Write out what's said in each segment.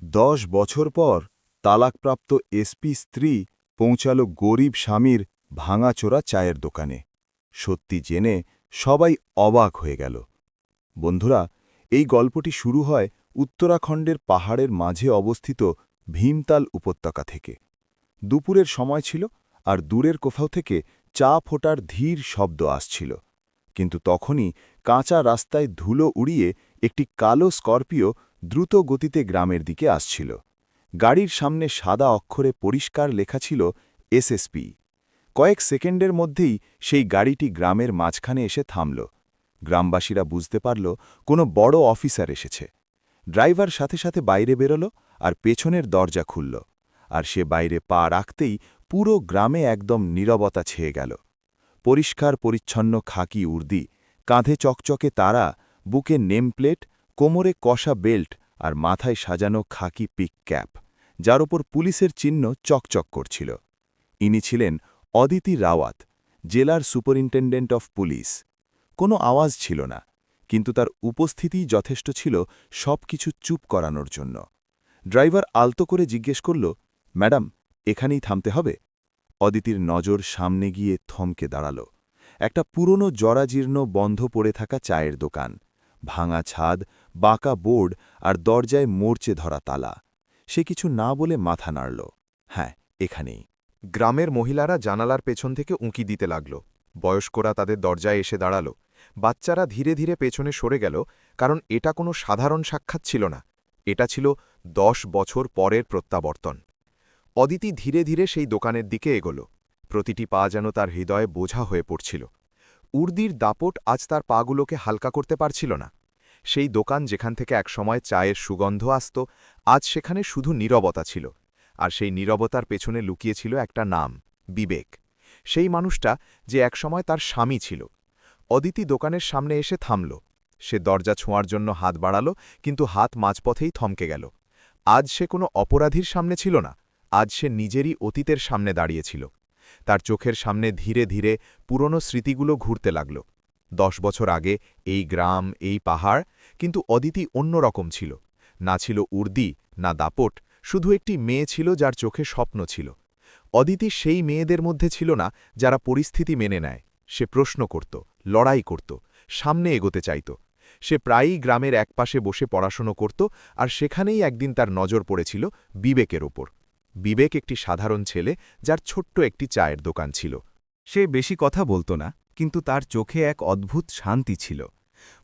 10 বছর পর তালাকপ্রাপ্ত এসপি স্ত্রী পৌঁছাল গরিব স্বামীর ভাঙাচোরা চায়ের দোকানে। সত্যি জেনে সবাই অবাক হয়ে গেল। বন্ধুরা, এই গল্পটি শুরু হয় উত্তরাখণ্ডের পাহাড়ের মাঝে অবস্থিত ভীমতাল উপত্যকা থেকে। দুপুরের সময় ছিল আর দূরের কোথাও থেকে চা ফোটার ধীর শব্দ আসছিল। কিন্তু তখনই কাঁচা রাস্তায় ধুলো উড়িয়ে একটি কালো স্করপিও দ্রুত গতিতে গ্রামের দিকে আসছিল। গাড়ির সামনে সাদা অক্ষরে পরিষ্কার লেখা ছিল এসএসপি। কয়েক সেকেন্ডের মধ্যেই সেই গাড়িটি গ্রামের মাঝখানে এসে থামল। গ্রামবাসীরা বুঝতে পারল কোনো বড় অফিসার এসেছে। ড্রাইভার সাথে সাথে বাইরে বেরোল আর পেছনের দরজা খুলল। আর সে বাইরে পা রাখতেই পুরো গ্রামে একদম নীরবতা ছেয়ে গেল। পরিষ্কার পরিচ্ছন্ন খাকি উর্দি, কাঁধে চকচকে তারা, বুকে নেমপ্লেট, কোমরে কষা বেল্ট আর মাথায় সাজানো খাকি পিক ক্যাপ, যার ওপর পুলিশের চিহ্ন চকচক করছিল। ইনি ছিলেন অদিতি রাওয়াত, জেলার সুপারিনটেন্ডেন্ট অফ পুলিশ। কোনো আওয়াজ ছিল না, কিন্তু তার উপস্থিতিই যথেষ্ট ছিল সবকিছু চুপ করানোর জন্য। ড্রাইভার আলতো করে জিজ্ঞেস করল, ম্যাডাম, এখানেই থামতে হবে? অদিতির নজর সামনে গিয়ে থমকে দাঁড়াল। একটা পুরনো জরাজীর্ণ বন্ধ পড়ে থাকা চায়ের দোকান, ভাঙা ছাদ, বাঁকা বোর্ড আর দরজায় মোর্চে ধরা তালা। সে কিছু না বলে মাথা নাড়ল। হ্যাঁ, এখানেই। গ্রামের মহিলারা জানালার পেছন থেকে উঁকি দিতে লাগল। বয়স্করা তাদের দরজায় এসে দাঁড়াল। বাচ্চারা ধীরে ধীরে পেছনে সরে গেল, কারণ এটা কোনো সাধারণ সাক্ষাৎ ছিল না। এটা ছিল 10 বছর পরের প্রত্যাবর্তন। অদিতি ধীরে ধীরে সেই দোকানের দিকে এগোল। প্রতিটি পা যেন তার হৃদয়ে বোঝা হয়ে পড়ছিল। উর্দির দাপট আজ তার পাগুলোকে হালকা করতে পারছিল না। সেই দোকান যেখান থেকে একসময় চায়ের সুগন্ধ আসত, আজ সেখানে শুধু নীরবতা ছিল। আর সেই নীরবতার পেছনে লুকিয়েছিল একটা নাম, বিবেক। সেই মানুষটা যে একসময় তার স্বামী ছিল। অদিতি দোকানের সামনে এসে থামল। সে দরজা ছোঁয়ার জন্য হাত বাড়াল, কিন্তু হাত মাঝপথেই থমকে গেল। আজ সে কোনো অপরাধীর সামনে ছিল না, আজ সে নিজেরই অতীতের সামনে দাঁড়িয়েছিল। তার চোখের সামনে ধীরে ধীরে পুরনো স্মৃতিগুলো ঘুরতে লাগল। 10 বছর আগে এই গ্রাম, এই পাহাড়, কিন্তু অদিতি অন্যরকম ছিল। না ছিল উর্দি, না দাপট, শুধু একটি মেয়ে ছিল যার চোখে স্বপ্ন ছিল। অদিতি সেই মেয়েদের মধ্যে ছিল না যারা পরিস্থিতি মেনে নেয়। সে প্রশ্ন করত, লড়াই করত, সামনে এগোতে চাইত। সে প্রায়ই গ্রামের একপাশে বসে পড়াশোনা করত, আর সেখানেই একদিন তার নজর পড়েছিল বিবেকের ওপর। বিবেক একটি সাধারণ ছেলে, যার ছোট্ট একটি চায়ের দোকান ছিল। সে বেশি কথা বলত না, কিন্তু তার চোখে এক অদ্ভুত শান্তি ছিল।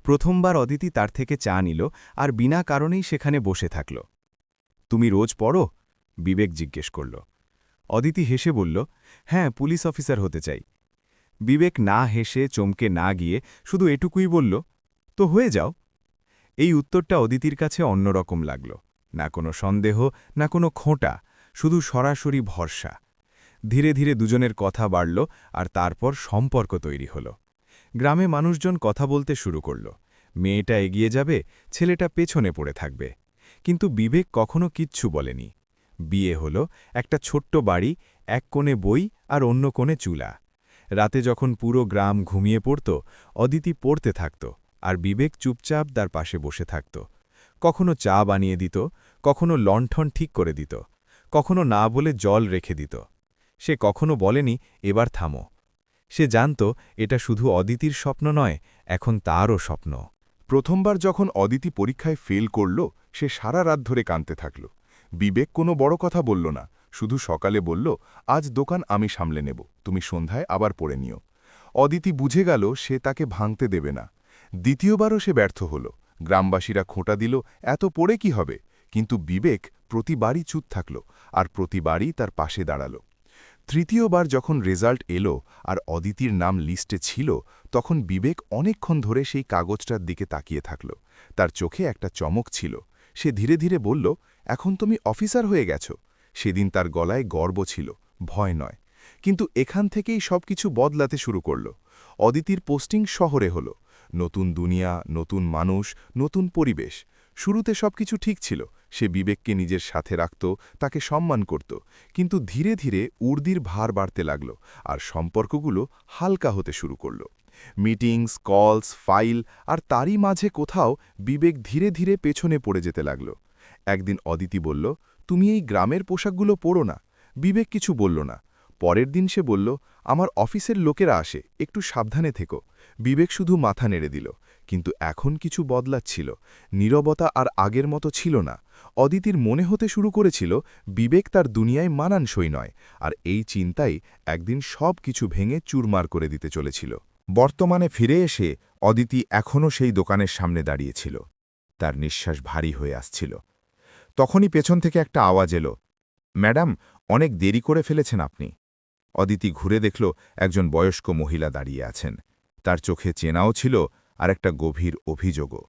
প্রথমবার অদিতি তার থেকে চা নিল আর বিনা কারণেই সেখানে বসে থাকল। তুমি রোজ পড়ো? বিবেক জিজ্ঞেস করল। অদিতি হেসে বলল, হ্যাঁ, পুলিশ অফিসার হতে চাই। বিবেক না হেসে চমকে না গিয়ে শুধু এটুকুই বলল, তো হয়ে যাও। এই উত্তরটা অদিতির কাছে অন্যরকম লাগল। না কোনো সন্দেহ, না কোনো খোঁটা, শুধু সরাসরি ভরসা। ধীরে ধীরে দুজনের কথা বাড়ল, আর তারপর সম্পর্ক তৈরি হল। গ্রামে মানুষজন কথা বলতে শুরু করল। মেয়েটা এগিয়ে যাবে, ছেলেটা পেছনে পড়ে থাকবে। কিন্তু বিবেক কখনো কিচ্ছু বলেনি। বিয়ে হল, একটা ছোট্ট বাড়ি, এক কোণে বই আর অন্য কোণে চুলা। রাতে যখন পুরো গ্রাম ঘুমিয়ে পড়ত, অদিতি পড়তে থাকত, আর বিবেক চুপচাপ তার পাশে বসে থাকত। কখনো চা বানিয়ে দিত, কখনো লণ্ঠন ঠিক করে দিত, কখনো না বলে জল রেখে দিত। সে কখনো বলেনি, এবার থামো। সে জানত এটা শুধু অদিতির স্বপ্ন নয়, এখন তারও স্বপ্ন। প্রথমবার যখন অদিতি পরীক্ষায় ফেল করল, সে সারা রাত ধরে কাঁদতে থাকল। বিবেক কোনো বড় কথা বলল না, শুধু সকালে বলল, আজ দোকান আমি সামলে নেব, তুমি সন্ধ্যায় আবার পড়ে নিও। অদিতি বুঝে গেল সে তাকে ভাঙতে দেবে না। দ্বিতীয়বারও সে ব্যর্থ হল। গ্রামবাসীরা খোঁটা দিল, এত পড়ে কি হবে? কিন্তু বিবেক প্রতিবারই চুপ থাকল, আর প্রতিবারই তার পাশে দাঁড়াল। তৃতীয়বার যখন রেজাল্ট এলো আর অদিতির নাম লিস্টে ছিল, তখন বিবেক অনেকক্ষণ ধরে সেই কাগজটার দিকে তাকিয়ে থাকল। তার চোখে একটা চমক ছিল। সে ধীরে ধীরে বলল, এখন তুমি অফিসার হয়ে গেছ। সেদিন তার গলায় গর্ব ছিল, ভয় নয়। কিন্তু এখান থেকেই সবকিছু বদলাতে শুরু করল। অদিতির পোস্টিং শহরে হল। নতুন দুনিয়া, নতুন মানুষ, নতুন পরিবেশ। শুরুতে সবকিছু ঠিক ছিল। সে বিবেককে নিজের সাথে রাখত, তাকে সম্মান করত। কিন্তু ধীরে ধীরে উর্দির ভার বাড়তে লাগল, আর সম্পর্কগুলো হালকা হতে শুরু করল। মিটিংস, কলস, ফাইল, আর তারই মাঝে কোথাও বিবেক ধীরে ধীরে পেছনে পড়ে যেতে লাগল। একদিন অদিতি বলল, তুমি এই গ্রামের পোশাকগুলো পরো না। বিবেক কিছু বলল না। পরের দিন সে বলল, আমার অফিসের লোকেরা আসে, একটু সাবধানে থেকো। বিবেক শুধু মাথা নেড়ে দিল। কিন্তু এখন কিছু বদলাচ্ছিল। নীরবতা আর আগের মতো ছিল না। অদিতির মনে হতে শুরু করেছিল বিবেক তার দুনিয়ায় মানানসই নয়, আর এই চিন্তাই একদিন সব কিছু ভেঙে চুরমার করে দিতে চলেছিল। বর্তমানে ফিরে এসে অদিতি এখনও সেই দোকানের সামনে দাঁড়িয়েছিল। তার নিঃশ্বাস ভারী হয়ে আসছিল। তখনই পেছন থেকে একটা আওয়াজ এলো, ম্যাডাম, অনেক দেরি করে ফেলেছেন আপনি। অদিতি ঘুরে দেখল একজন বয়স্ক মহিলা দাঁড়িয়ে আছেন। তার চোখে চেনাও ছিল আর একটা গভীর অভিযোগও।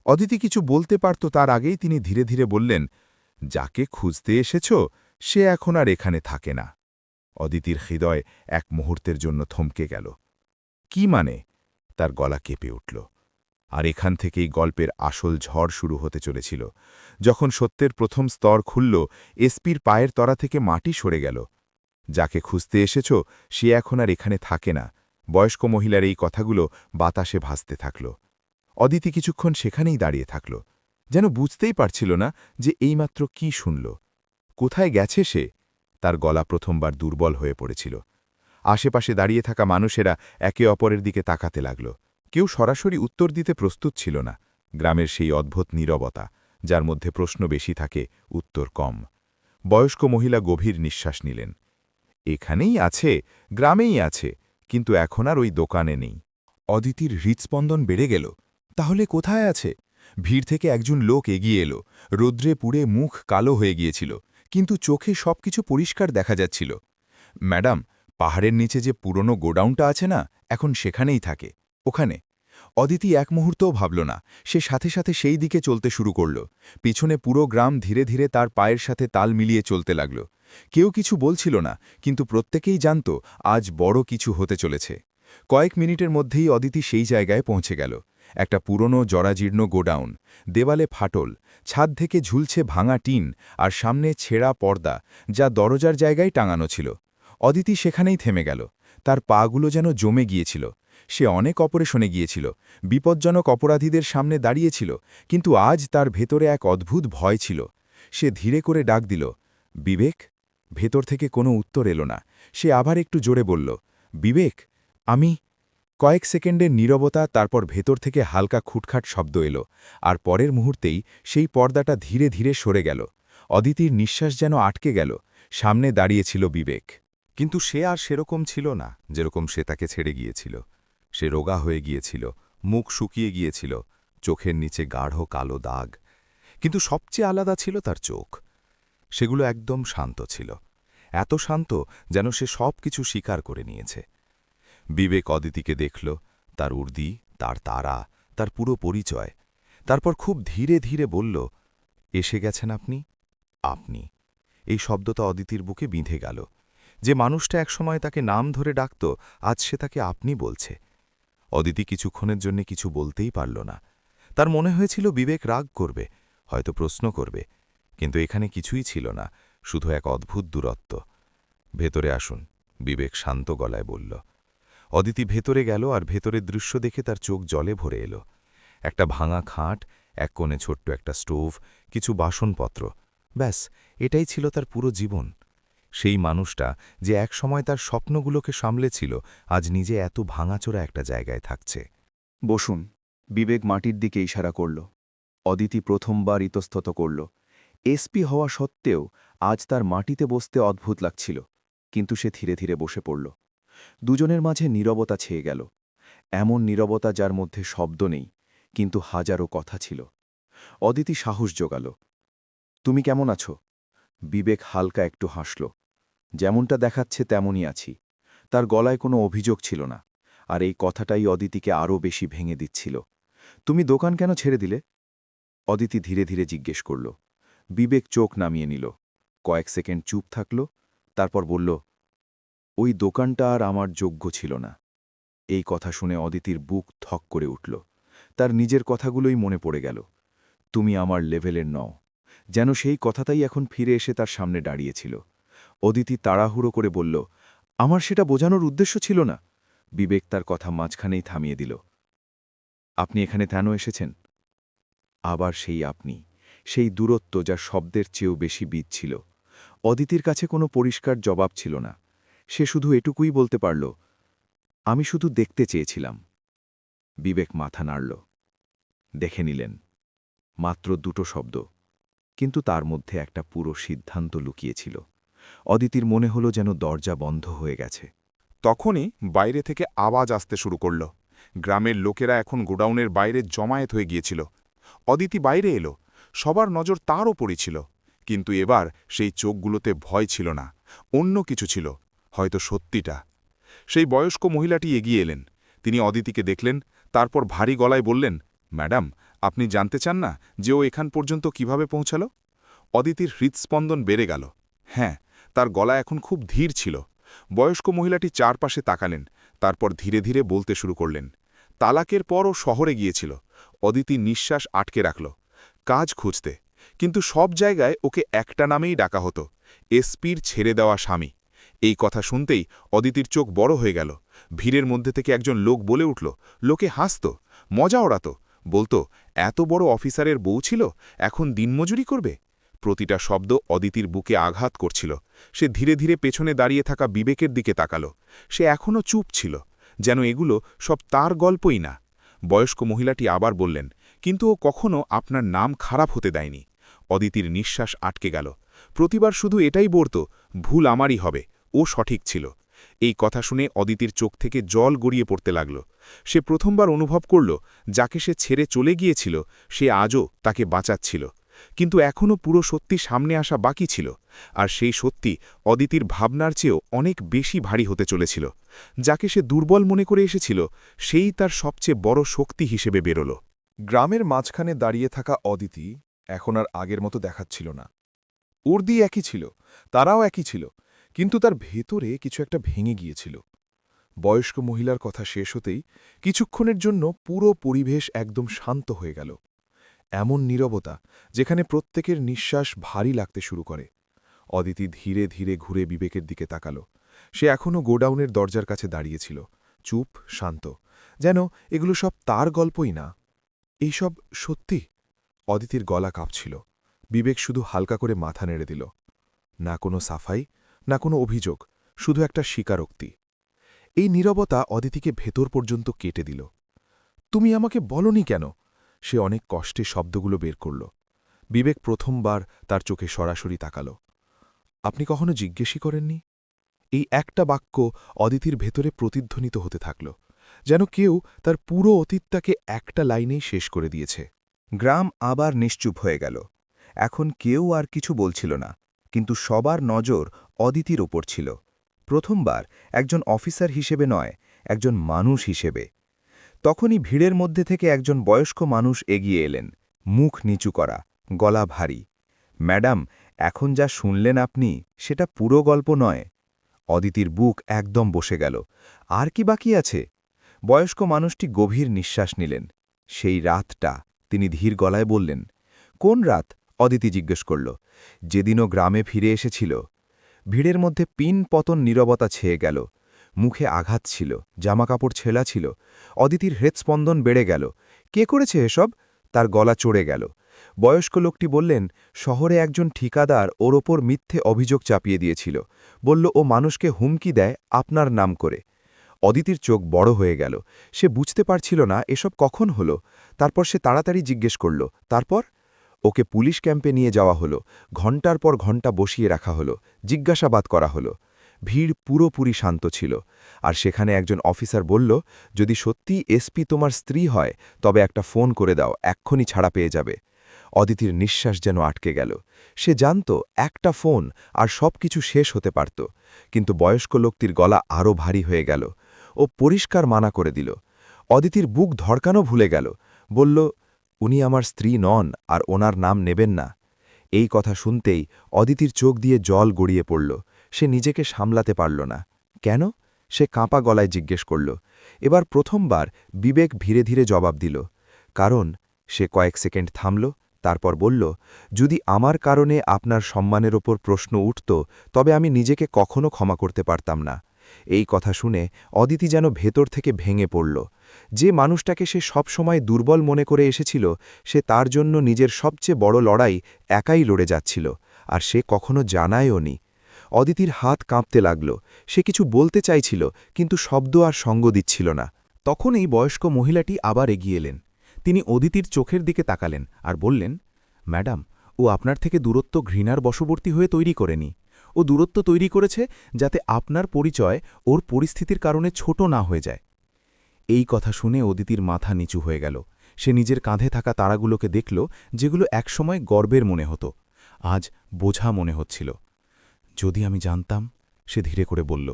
অদিতি কিছু বলতে পারত তার আগেই তিনি ধীরে ধীরে বললেন, যাকে খুঁজতে এসেছ সে এখন আর এখানে থাকে না। অদিতির হৃদয় এক মুহূর্তের জন্য থমকে গেল। কি মানে? তার গলা কেঁপে উঠল। আর এখান থেকেই গল্পের আসল ঝড় শুরু হতে চলেছিল। যখন সত্যের প্রথম স্তর খুলল, এসপির পায়ের তরা থেকে মাটি সরে গেল। যাকে খুঁজতে এসেছ সে এখন আর এখানে থাকে না। বয়স্ক মহিলার এই কথাগুলো বাতাসে ভাসতে থাকল। অদিতি কিছুক্ষণ সেখানেই দাঁড়িয়ে থাকল, যেন বুঝতেই পারছিল না যে এইমাত্র কি শুনল। কোথায় গেছে সে? তার গলা প্রথমবার দুর্বল হয়ে পড়েছিল। আশেপাশে দাঁড়িয়ে থাকা মানুষেরা একে অপরের দিকে তাকাতে লাগল। কেউ সরাসরি উত্তর দিতে প্রস্তুত ছিল না। গ্রামের সেই অদ্ভুত নীরবতা, যার মধ্যে প্রশ্ন বেশি থাকে, উত্তর কম। বয়স্ক মহিলা গভীর নিঃশ্বাস নিলেন। এখানেই আছে, গ্রামেই আছে, কিন্তু এখন আর ওই দোকানে নেই। অদিতির হৃৎস্পন্দন বেড়ে গেল। তাহলে কোথায় আছে? ভিড় থেকে একজন লোক এগিয়ে এলো। রৌদ্রে পুড়ে মুখ কালো হয়ে গিয়েছিল, কিন্তু চোখে সবকিছু পরিষ্কার দেখা যাচ্ছিল। ম্যাডাম, পাহাড়ের নিচে যে পুরনো গোডাউনটা আছে না, এখন সেখানেই থাকে, ওখানে। অদিতি এক মুহূর্তও ভাবল না। সে সাথে সাথে সেই দিকে চলতে শুরু করল। পিছনে পুরো গ্রাম ধীরে ধীরে তার পায়ের সাথে তাল মিলিয়ে চলতে লাগল। কেউ কিছু বলছিল না, কিন্তু প্রত্যেকেই জানত আজ বড় কিছু হতে চলেছে। কয়েক মিনিটের মধ্যেই অদিতি সেই জায়গায় পৌঁছে গেল। একটা পুরনো জরাজীর্ণ গোডাউন, দেওয়ালে ফাটল, ছাদ থেকে ঝুলছে ভাঙা টিন, আর সামনে ছেঁড়া পর্দা, যা দরজার জায়গায় টাঙানো ছিল। অদিতি সেখানেই থেমে গেল। তার পাগুলো যেন জমে গিয়েছিল। সে অনেক অপারেশনে গিয়েছিল, বিপজ্জনক অপরাধীদের সামনে দাঁড়িয়েছিল, কিন্তু আজ তার ভেতরে এক অদ্ভুত ভয় ছিল। সে ধীরে করে ডাক দিল, বিবেক। ভেতর থেকে কোনো উত্তর এলো না। সে আবার একটু জোরে বলল, বিবেক, আমি। কয়েক সেকেন্ডের নীরবতা, তারপর ভেতর থেকে হালকা খুটখাট শব্দ এলো, আর পরের মুহূর্তেই সেই পর্দাটা ধীরে ধীরে সরে গেল। অদিতির নিঃশ্বাস যেন আটকে গেল। সামনে দাঁড়িয়েছিল বিবেক, কিন্তু সে আর সেরকম ছিল না যেরকম সে তাকে ছেড়ে গিয়েছিল। সে রোগা হয়ে গিয়েছিল, মুখ শুকিয়ে গিয়েছিল, চোখের নিচে গাঢ় কালো দাগ। কিন্তু সবচেয়ে আলাদা ছিল তার চোখ। সেগুলো একদম শান্ত ছিল, এত শান্ত যেন সে সব কিছু স্বীকার করে নিয়েছে। বিবেক অদিতিকে দেখল, তার উর্দি, তার তারা, তার পুরো পরিচয়। তারপর খুব ধীরে ধীরে বলল, এসে গেছেন আপনি। আপনি, এই শব্দটা অদিতির বুকে বিঁধে গেল। যে মানুষটা একসময় তাকে নাম ধরে ডাকত, আজ সে তাকে আপনি বলছে। অদিতি কিছুক্ষণের জন্য কিছু বলতেই পারল না। তার মনে হয়েছিল বিবেক রাগ করবে, হয়তো প্রশ্ন করবে, কিন্তু এখানে কিছুই ছিল না, শুধু এক অদ্ভুত দূরত্ব। ভেতরে আসুন, বিবেক শান্ত গলায় বলল। অদিতি ভেতরে গেল, আর ভেতরের দৃশ্য দেখে তার চোখ জলে ভরে এলো। একটা ভাঙা খাট, এক কোণে ছোট্ট একটা স্টোভ, কিছু বাসনপত্র, ব্যাস এটাই ছিল তার পুরো জীবন। সেই মানুষটা যে একসময় তার স্বপ্নগুলোকে সামলেছিল, আজ নিজে এত ভাঙাচোরা একটা জায়গায় থাকছে। বসুন। বিবেক মাটির দিকে ইশারা করল। অদিতি প্রথমবার ইতস্তত করল। এসপি হওয়া সত্ত্বেও আজ তার মাটিতে বসতে অদ্ভুত লাগছিল, কিন্তু সে ধীরে ধীরে বসে পড়ল। দুজনের মাঝে নীরবতা ছেয়ে গেল, এমন নীরবতা যার মধ্যে শব্দ নেই, কিন্তু হাজারো কথা ছিল। অদিতি সাহস জোগাল, তুমি কেমন আছো? বিবেক হালকা একটু হাসল। যেমনটা দেখাচ্ছে তেমনই আছি। তার গলায় কোনো অভিযোগ ছিল না, আর এই কথাটাই অদিতিকে আরও বেশি ভেঙে দিচ্ছিল। তুমি দোকান কেন ছেড়ে দিলে? অদিতি ধীরে ধীরে জিজ্ঞেস করল। বিবেক চোখ নামিয়ে নিল, কয়েক সেকেন্ড চুপ থাকল, তারপর বলল, ওই দোকানটা আর আমার যোগ্য ছিল না। এই কথা শুনে অদিতির বুক থক করে উঠল। তার নিজের কথাগুলোই মনে পড়ে গেল। তুমি আমার লেভেলের নও, যেন সেই কথাটাই এখন ফিরে এসে তার সামনে দাঁড়িয়েছিল। অদিতি তাড়াহুড়ো করে বলল, আমার সেটা বোঝানোর উদ্দেশ্য ছিল না। বিবেক তার কথা মাঝখানেই থামিয়ে দিল। আপনি এখানে কেন এসেছেন? আবার সেই আপনি, সেই দূরত্ব যা শব্দের চেয়েও বেশি বিদ ছিল। অদিতির কাছে কোনো পরিষ্কার জবাব ছিল না। সে শুধু এটুকুই বলতে পারল, আমি শুধু দেখতে চেয়েছিলাম। বিবেক মাথা নাড়ল। দেখে নিলেন। মাত্র দুটো শব্দ, কিন্তু তার মধ্যে একটা পুরো সিদ্ধান্ত লুকিয়েছিল। অদিতির মনে হলো যেন দরজা বন্ধ হয়ে গেছে। তখনই বাইরে থেকে আওয়াজ আসতে শুরু করল। গ্রামের লোকেরা এখন গোডাউনের বাইরে জমায়েত হয়ে গিয়েছিল। অদিতি বাইরে এলো, সবার নজর তার ওপরই ছিল। কিন্তু এবার সেই চোখগুলোতে ভয় ছিল না, অন্য কিছু ছিল, হয়তো সত্যিটা। সেই বয়স্ক মহিলাটি এগিয়ে এলেন। তিনি অদিতিকে দেখলেন, তারপর ভারী গলায় বললেন, ম্যাডাম, আপনি জানতে চান না যে ও এখান পর্যন্ত কিভাবে পৌঁছালো? অদিতির হৃৎস্পন্দন বেড়ে গেল। হ্যাঁ, তার গলা এখন খুব ধীর ছিল। বয়স্ক মহিলাটি চারপাশে তাকালেন, তারপর ধীরে ধীরে বলতে শুরু করলেন। তালাকের পর ও শহরে গিয়েছিল। অদিতি নিঃশ্বাস আটকে রাখল। কাজ খুঁজতে, কিন্তু সব জায়গায় ওকে একটা নামেই ডাকা হতো, এসপির ছেড়ে দেওয়া স্বামী। এই কথা শুনতেই অদিতির চোখ বড় হয়ে গেল। ভিড়ের মধ্যে থেকে একজন লোক বলে উঠল। লোকে হাসত, মজা ওড়াত, বলতো, এত বড় অফিসারের বউ ছিল, এখন দিনমজুরি করবে। প্রতিটা শব্দ অদিতির বুকে আঘাত করছিল। সে ধীরে ধীরে পেছনে দাঁড়িয়ে থাকা বিবেকের দিকে তাকাল। সে এখনও চুপ ছিল, যেন এগুলো সব তার গল্পই না। বয়স্ক মহিলাটি আবার বললেন, কিন্তু ও কখনো আপনার নাম খারাপ হতে দেয়নি। অদিতির নিঃশ্বাস আটকে গেল। প্রতিবার শুধু এটাই বলতো, ভুল আমারই হবে, ও সঠিক ছিল। এই কথা শুনে অদিতির চোখ থেকে জল গড়িয়ে পড়তে লাগল। সে প্রথমবার অনুভব করল, যাকে সে ছেড়ে চলে গিয়েছিল সে আজও তাকে বাঁচাচ্ছিল। কিন্তু এখনও পুরো সত্যি সামনে আসা বাকি ছিল, আর সেই সত্যি অদিতির ভাবনার চেয়েও অনেক বেশি ভারী হতে চলেছিল। যাকে সে দুর্বল মনে করে এসেছিল, সেই তার সবচেয়ে বড় শক্তি হিসেবে বেরোল। গ্রামের মাঝখানে দাঁড়িয়ে থাকা অদিতি এখন আর আগের মতো দেখাচ্ছিল না। উর্দি একই ছিল, তারাও একই ছিল, কিন্তু তার ভেতরে কিছু একটা ভেঙে গিয়েছিল। বয়স্ক মহিলার কথা শেষ হতেই কিছুক্ষণের জন্য পুরো পরিবেশ একদম শান্ত হয়ে গেল। এমন নীরবতা যেখানে প্রত্যেকের নিঃশ্বাস ভারী লাগতে শুরু করে। অদিতি ধীরে ধীরে ঘুরে বিবেকের দিকে তাকাল। সে এখনও গোডাউনের দরজার কাছে দাঁড়িয়েছিল, চুপ, শান্ত, যেন এগুলো সব তার গল্পই না, এইসব সত্যি। অদিতির গলা কাঁপছিল। বিবেক শুধু হালকা করে মাথা নেড়ে দিল। না কোনো সাফাই, না কোনো অভিযোগ, শুধু একটা স্বীকারোক্তি। এই নীরবতা অদিতিকে ভেতর পর্যন্ত কেটে দিল। তুমি আমাকে বলনি কেন? সে অনেক কষ্টে শব্দগুলো বের করল। বিবেক প্রথমবার তার চোখে সরাসরি তাকাল। আপনি কখনো জিজ্ঞেসই করেননি? এই একটা বাক্য অদিতির ভেতরে প্রতিধ্বনিত হতে থাকল, যেন কেউ তার পুরো অতীতটাকে একটা লাইনেই শেষ করে দিয়েছে। গ্রাম আবার নিশ্চুপ হয়ে গেল। এখন কেউ আর কিছু বলছিল না, কিন্তু সবার নজর অদিতির ওপর ছিল। প্রথমবার একজন অফিসার হিসেবে নয়, একজন মানুষ হিসেবে। তখনই ভিড়ের মধ্যে থেকে একজন বয়স্ক মানুষ এগিয়ে এলেন, মুখ নিচু করা, গলা ভারী। ম্যাডাম, এখন যা শুনলেন আপনি, সেটা পুরো গল্প নয়। অদিতির বুক একদম বসে গেল। আর কি বাকি আছে? বয়স্ক মানুষটি গভীর নিঃশ্বাস নিলেন। সেই রাতটা, তিনি ধীর গলায় বললেন। কোন রাত? অদিতি জিজ্ঞেস করল। যেদিনও গ্রামে ফিরে এসেছিল। ভিড়ের মধ্যে পিন পতন নীরবতা ছেয়ে গেল। মুখে আঘাত ছিল, জামাকাপড় ছেঁড়া ছিল। অদিতির হৃৎস্পন্দন বেড়ে গেল। কে করেছে এসব? তার গলা চড়ে গেল। বয়স্ক লোকটি বললেন, শহরে একজন ঠিকাদার ওর ওপর মিথ্যে অভিযোগ চাপিয়ে দিয়েছিল। বলল ও মানুষকে হুমকি দেয় আপনার নাম করে। অদিতির চোখ বড় হয়ে গেল। সে বুঝতে পারছিল না এসব কখন হলো। তারপর সে তাড়াতাড়ি জিজ্ঞেস করল, তারপর? ওকে পুলিশ ক্যাম্পে নিয়ে যাওয়া হলো। ঘণ্টার পর ঘণ্টা বসিয়ে রাখা হলো, জিজ্ঞাসাবাদ করা হলো। ভিড় পুরোপুরি শান্ত ছিল, আর সেখানে একজন অফিসার বলল, যদি সত্যি এসপি তোমার স্ত্রী হয় তবে একটা ফোন করে দাও, এক্ষুনি ছাড়া পেয়ে যাবে। অদিতির নিঃশ্বাস যেন আটকে গেল। সে জানত একটা ফোন আর সব কিছু শেষ হতে পারত, কিন্তু বয়স্ক লোকটির গলা আরও ভারী হয়ে গেল। ও পরিষ্কার মানা করে দিল। অদিতির বুক ধড়কানো ভুলে গেল। বলল, উনি আমার স্ত্রী নন, আর ওনার নাম নেবেন না। এই কথা শুনতেই অদিতির চোখ দিয়ে জল গড়িয়ে পড়ল। সে নিজেকে সামলাতে পারল না। কেন? সে কাঁপা গলায় জিজ্ঞেস করল। এবার প্রথমবার বিবেক ধীরে ধীরে জবাব দিল। কারণ। সে কয়েক সেকেন্ড থামল, তারপর বলল, যদি আমার কারণে আপনার সম্মানের ওপর প্রশ্ন উঠত তবে আমি নিজেকে কখনো ক্ষমা করতে পারতাম না। এই কথা শুনে অদিতি যেন ভেতর থেকে ভেঙে পড়ল। যে মানুষটাকে সে সবসময় দুর্বল মনে করে এসেছিল, সে তার জন্য নিজের সবচেয়ে বড় লড়াই একাই লড়ে যাচ্ছিল, আর সে কখনো জানায়ও নি। অদিতির হাত কাঁপতে লাগল। সে কিছু বলতে চাইছিল, কিন্তু শব্দ আর সঙ্গ দিচ্ছিল না। তখন এই বয়স্ক মহিলাটি আবার এগিয়ে এলেন। তিনি অদিতির চোখের দিকে তাকালেন আর বললেন, ম্যাডাম, ও আপনার থেকে দূরত্ব ঘৃণার বশবর্তী হয়ে তৈরি করেনি। ও দূরত্ব তৈরি করেছে যাতে আপনার পরিচয় ওর পরিস্থিতির কারণে ছোট না হয়ে যায়। এই কথা শুনে অদিতির মাথা নিচু হয়ে গেল। সে নিজের কাঁধে থাকা তারাগুলোকে দেখল, যেগুলো একসময় গর্বের মনে হতো, আজ বোঝা মনে হচ্ছিল। যদি আমি জানতাম, সে ধীরে করে বলল।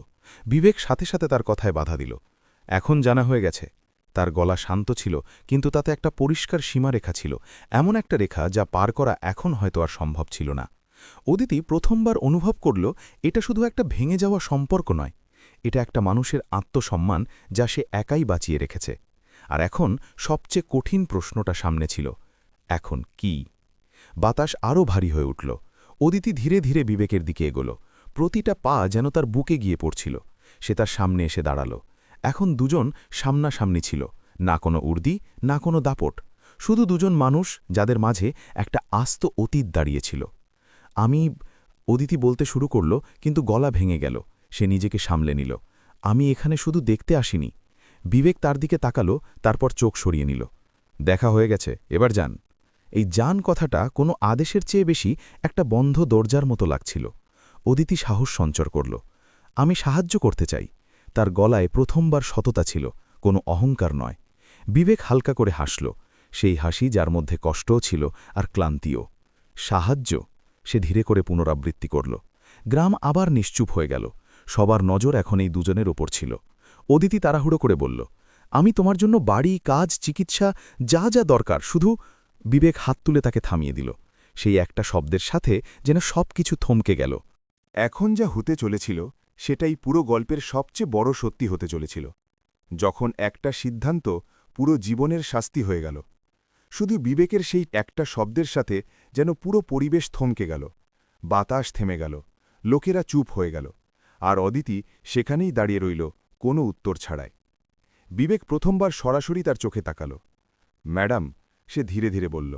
বিবেক সাথে সাথে তার কথায় বাধা দিল। এখন জানা হয়ে গেছে। তার গলা শান্ত ছিল, কিন্তু তাতে একটা পরিষ্কার সীমারেখা ছিল, এমন একটা রেখা যা পার করা এখন হয়তো আর সম্ভব ছিল না। অদিতি প্রথমবার অনুভব করল, এটা শুধু একটা ভেঙে যাওয়া সম্পর্ক নয়, এটা একটা মানুষের আত্মসম্মান যা সে একাই বাঁচিয়ে রেখেছে। আর এখন সবচেয়ে কঠিন প্রশ্নটা সামনে ছিল, এখন কি? বাতাস আরও ভারী হয়ে উঠল। অদিতি ধীরে ধীরে বিবেকের দিকে এগোল। প্রতিটা পা যেন তার বুকে গিয়ে পড়ছিল। সে তার সামনে এসে দাঁড়াল। এখন দুজন সামনাসামনি ছিল, না কোনো উর্দি, না কোনো দাপট, শুধু দুজন মানুষ যাদের মাঝে একটা আস্ত অতীত দাঁড়িয়েছিল। অদিতি বলতে শুরু করল, কিন্তু গলা ভেঙে গেল। সে নিজেকে সামলে নিল। আমি এখানে শুধু দেখতে আসিনি। বিবেক তার দিকে তাকালো, তারপর চোখ সরিয়ে নিল। দেখা হয়ে গেছে, এবার যান। এই যান কথাটা কোনো আদেশের চেয়ে বেশি একটা বন্ধ দরজার মতো লাগছিল। অদিতি সাহস সঞ্চর করল। আমি সাহায্য করতে চাই। তার গলায় প্রথমবার সততা ছিল, কোনো অহংকার নয়। বিবেক হালকা করে হাসল, সেই হাসি যার মধ্যে কষ্টও ছিল আর ক্লান্তিও। সাহায্য, সে ধীরে করে পুনরাবৃত্তি করল। গ্রাম আবার নিশ্চুপ হয়ে গেল। সবার নজর এখন এই দুজনের ওপর ছিল। অদিতি তাড়াহুড়ো করে বলল, আমি তোমার জন্য বাড়ি, কাজ, চিকিৎসা, যা যা দরকার, শুধু। বিবেক হাত তুলে তাকে থামিয়ে দিল। সেই একটা শব্দের সাথে যেন সব কিছু থমকে গেল। এখন যা হতে চলেছিল সেটাই পুরো গল্পের সবচেয়ে বড় সত্যি হতে চলেছিল। যখন একটা সিদ্ধান্ত পুরো জীবনের শাস্তি হয়ে গেল। শুধু বিবেকের সেই একটা শব্দের সাথে যেন পুরো পরিবেশ থমকে গেল। বাতাস থেমে গেল, লোকেরা চুপ হয়ে গেল, আর অদিতি সেখানেই দাঁড়িয়ে রইল, কোনো উত্তর ছাড়াই। বিবেক প্রথমবার সরাসরি তার চোখে তাকাল। ম্যাডাম, সে ধীরে ধীরে বলল।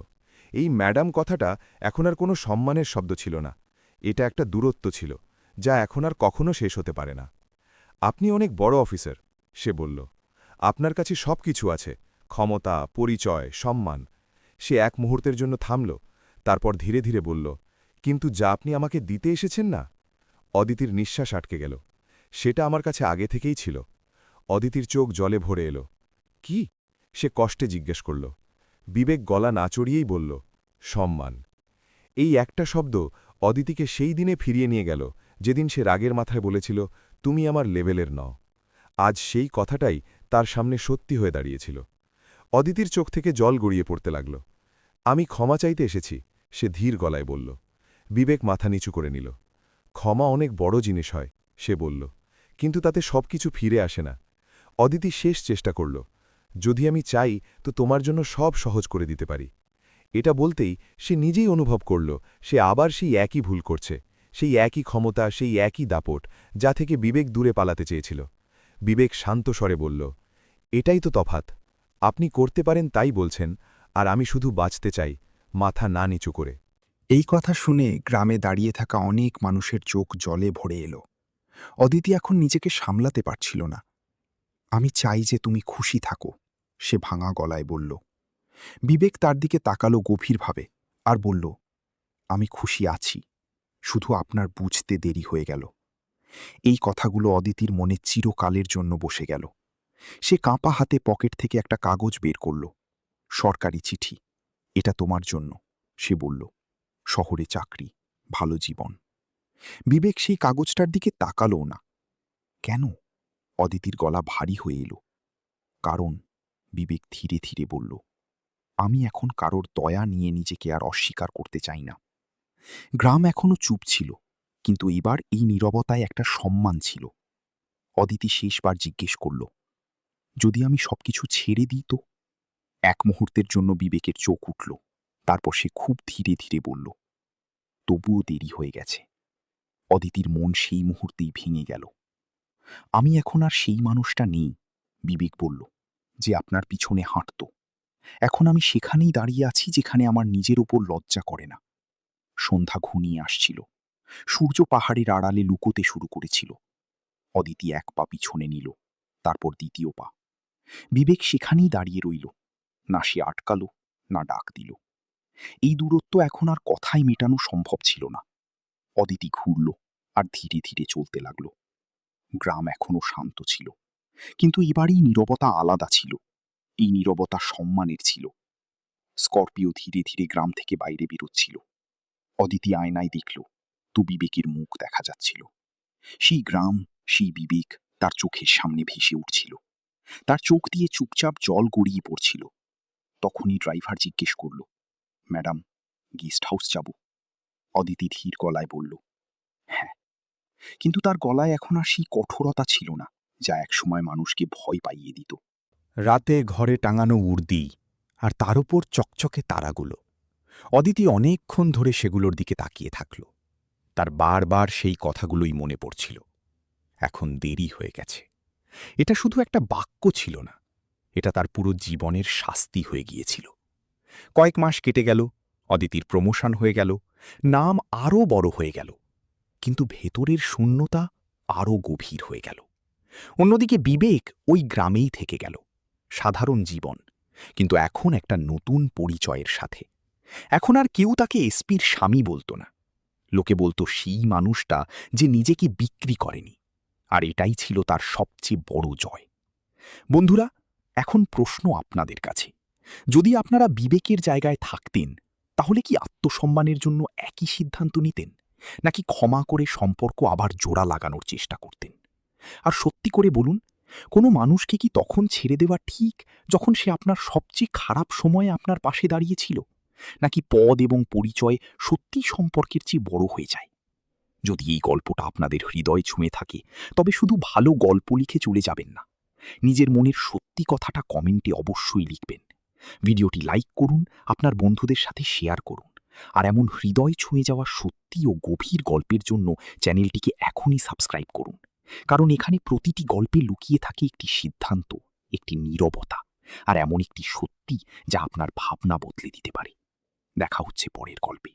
এই ম্যাডাম কথাটা এখন আর কোনো সম্মানের শব্দ ছিল না, এটা একটা দূরত্ব ছিল, যা এখন আর কখনো শেষ হতে পারে না। আপনি অনেক বড় অফিসার, সে বলল। আপনার কাছে সব কিছু আছে, ক্ষমতা, পরিচয়, সম্মান। সে এক মুহূর্তের জন্য থামল, তারপর ধীরে ধীরে বলল, কিন্তু যা আপনি আমাকে দিতে এসেছেন না। অদিতির নিঃশ্বাস আটকে গেল। সেটা আমার কাছে আগে থেকেই ছিল। অদিতির চোখ জলে ভরে এলো। কি? সে কষ্টে জিজ্ঞেস করল। বিবেক গলা না চড়িয়েই বলল, সম্মান। এই একটা শব্দ অদিতিকে সেই দিনে ফিরিয়ে নিয়ে গেল, যেদিন সে রাগের মাথায় বলেছিল, তুমি আমার লেভেলের নও। আজ সেই কথাটাই তার সামনে সত্যি হয়ে দাঁড়িয়েছিল। অদিতির চোখ থেকে জল গড়িয়ে পড়তে লাগল। আমি ক্ষমা চাইতে এসেছি, সে ধীর গলায় বলল। বিবেক মাথা নিচু করে নিল। ক্ষমা অনেক বড় জিনিস হয়, সে বলল, কিন্তু তাতে সব কিছু ফিরে আসে না। অদিতি শেষ চেষ্টা করল। যদি আমি চাই তো তোমার জন্য সব সহজ করে দিতে পারি। এটা বলতেই সে নিজেই অনুভব করল, সে আবার সেই একই ভুল করছে, সেই একই ক্ষমতা, সেই একই দাপট, যা থেকে বিবেক দূরে পালাতে চেয়েছিল। বিবেক শান্ত স্বরে বলল, এটাই তো তফাৎ। আপনি করতে পারেন তাই বলছেন, আর আমি শুধু বাঁচতে চাই, মাথা না নিচু করে। এই কথা শুনে গ্রামে দাঁড়িয়ে থাকা অনেক মানুষের চোখ জলে ভরে এলো। অদিতি এখন নিজেকে সামলাতে পারছিল না। আমি চাই যে তুমি খুশি থাকো, সে ভাঙা গলায় বলল। বিবেক তার দিকে তাকালো গভীরভাবে আর বলল, আমি খুশি আছি, শুধু আপনার বুঝতে দেরি হয়ে গেল। এই কথাগুলো অদিতির মনে চিরকালের জন্য বসে গেল। সে কাঁপা হাতে পকেট থেকে একটা কাগজ বের করল। সরকারি চিঠি। এটা তোমার জন্য, সে বলল। শহরে চাকরি, ভালো জীবন। বিবেক সেই কাগজটার দিকে তাকালও না। কেন? অদিতির গলা ভারী হয়ে এলো। কারণ, বিবেক ধীরে ধীরে বলল, আমি এখন কারোর দয়া নিয়ে নিজেকে আর অস্বীকার করতে চাই না। গ্রাম এখনো চুপ ছিল, কিন্তু এবার এই নীরবতায় একটা সম্মান ছিল। অদিতি শেষবার জিজ্ঞেস করল, যদি আমি সবকিছু ছেড়ে দিই তো? এক মুহূর্তের জন্য বিবেকের চোখ উঠল, তারপর সে খুব ধীরে ধীরে বলল, তবুও দেরি হয়ে গেছে। অদিতির মন সেই মুহূর্তেই ভেঙে গেল। আমি এখন আর সেই মানুষটা নেই, বিবেক বলল, যে আপনার পিছনে হাঁটত। এখন আমি সেখানেই দাঁড়িয়ে আছি যেখানে আমার নিজের ওপর লজ্জা করে না। সন্ধ্যা ঘনিয়ে আসছিল। সূর্য পাহাড়ের আড়ালে লুকোতে শুরু করেছিল। অদিতি এক পা পিছনে নিল, তারপর দ্বিতীয় পা। বিবেক সেখানেই দাঁড়িয়ে রইল, না সে আটকালো, না ডাক দিল। এই দূরত্ব এখন আর কথায় মেটানো সম্ভব ছিল না। অদিতি ঘুরল আর ধীরে ধীরে চলতে লাগল। গ্রাম এখনো শান্ত ছিল, কিন্তু এবারই নীরবতা আলাদা ছিল। এই নীরবতা সম্মানের ছিল। স্করপিও ধীরে ধীরে গ্রাম থেকে বাইরে বেরোচ্ছিল। অদিতি আয়নায় দেখল, তো বিবেকের মুখ দেখা যাচ্ছিল। সেই গ্রাম, সেই বিবেক তার চোখের সামনে ভেসে উঠছিল। তার চোখ দিয়ে চুপচাপ জল গড়িয়ে পড়ছিল। তখনই ড্রাইভার জিজ্ঞেস করল, ম্যাডাম, গেস্ট হাউস যাব? অদিতি ধীর গলায় বলল, হ্যাঁ। কিন্তু তার গলায় এখন আর সেই কঠোরতা ছিল না, যা একসময় মানুষকে ভয় পাইয়ে দিত। রাতে ঘরে টাঙানো উর্দি, আর তার উপর চকচকে তারাগুলো। অদিতি অনেকক্ষণ ধরে সেগুলোর দিকে তাকিয়ে থাকল। তার বারবার সেই কথাগুলোই মনে পড়ছিল। এখন দেরি হয়ে গেছে। এটা শুধু একটা বাক্য ছিল না, এটা তার পুরো জীবনের শাস্তি হয়ে গিয়েছিল। কয়েক মাস কেটে গেল, অদিতির প্রমোশন হয়ে গেল, নাম আরও বড় হয়ে গেল, কিন্তু ভেতরের শূন্যতা আরও গভীর হয়ে গেল। অন্যদিকে বিবেক ওই গ্রামেই থেকে গেল, সাধারণ জীবন, কিন্তু এখন একটা নতুন পরিচয়ের সাথে। এখন আর কেউ তাকে এসপির স্বামী বলতো না। লোকে বলতো সেই মানুষটা যে নিজেকে বিক্রি করেনি। আর এটাই ছিল তার সবচেয়ে বড় জয়। বন্ধুরা, এখন প্রশ্ন আপনাদের কাছে। যদি আপনারা বিবেকের জায়গায় থাকতেন, তাহলে কি আত্মসম্মানের জন্য একই সিদ্ধান্ত নিতেন, নাকি ক্ষমা করে সম্পর্ক আবার জোড়া লাগানোর চেষ্টা করতেন? আর সত্যি করে বলুন, কোনো মানুষকে কি তখন ছেড়ে দেওয়া ঠিক, যখন সে আপনার সবচেয়ে খারাপ সময়ে আপনার পাশে দাঁড়িয়েছিল, নাকি পদ এবং পরিচয় সত্যিই সম্পর্কের চেয়ে বড় হয়ে যায়? যদি এই গল্পটা আপনাদের হৃদয় ছুঁয়ে থাকে, তবে শুধু ভালো গল্প লিখে চলে যাবেন না। নিজের মনের সত্যি কথাটা কমেন্টে অবশ্যই লিখবেন। ভিডিওটি লাইক করুন, আপনার বন্ধুদের সাথে শেয়ার করুন। আর এমন হৃদয় ছুঁয়ে যাওয়া সত্যি ও গভীর গল্পের জন্য চ্যানেলটিকে এখনই সাবস্ক্রাইব করুন। কারণ এখানে প্রতিটি গল্পে লুকিয়ে থাকে একটি সিদ্ধান্ত, একটি নীরবতা, আর এমন একটি সত্যি যা আপনার ভাবনা বদলে দিতে পারে। দেখা হচ্ছে পরের গল্পে।